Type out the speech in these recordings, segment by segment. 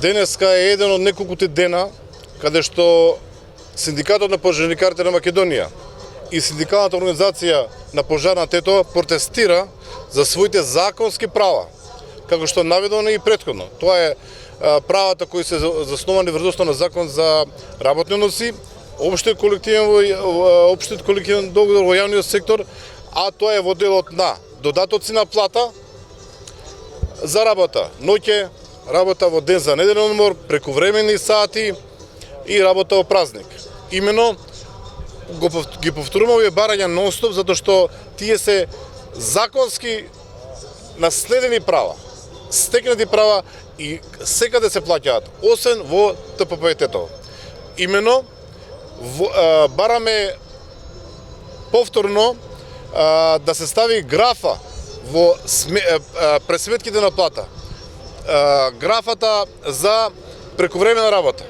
Денеска е еден од неколкуте дена каде што Синдикатот на пожарникарите на Македонија и Синдикалната организација на пожарна ТЕТО протестира за своите законски права, како што наведено и претходно. Тоа е правата кои се засновани врз основа на закон за работни односи, општиот колективен договор во јавниот сектор, а тоа е во делот на додатоци на плата за работа ноќе, работа во ден за неделен одмор, прекувремени сати и работа во празник. Имено ги повторувам овие барања нон-стоп затоа што тие се законски наследени права, стекнати права и секаде се плаќаат, освен во ТПП-тето. Имено бараме повторно да се стави графа во пресметките на плата. Графата за прекувремена работа.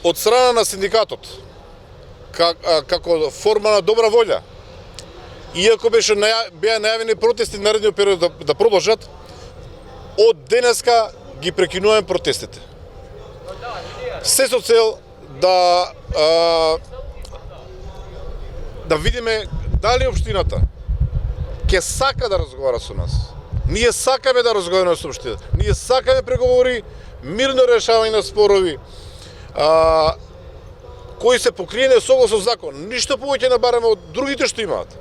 Од страна на синдикатот, како форма на добра волја, иако беа најавени протести наредниот период да продолжат, од денеска ги прекинуваме протестите. Се со цел да видиме дали општината ќе сака да разговара со нас. Ние сакаме да разговараме со општината. Ние сакаме преговори, мирно решавање на спорови, кои се покриени согласно закон. Ништо повеќе не бараме од другите што имаат.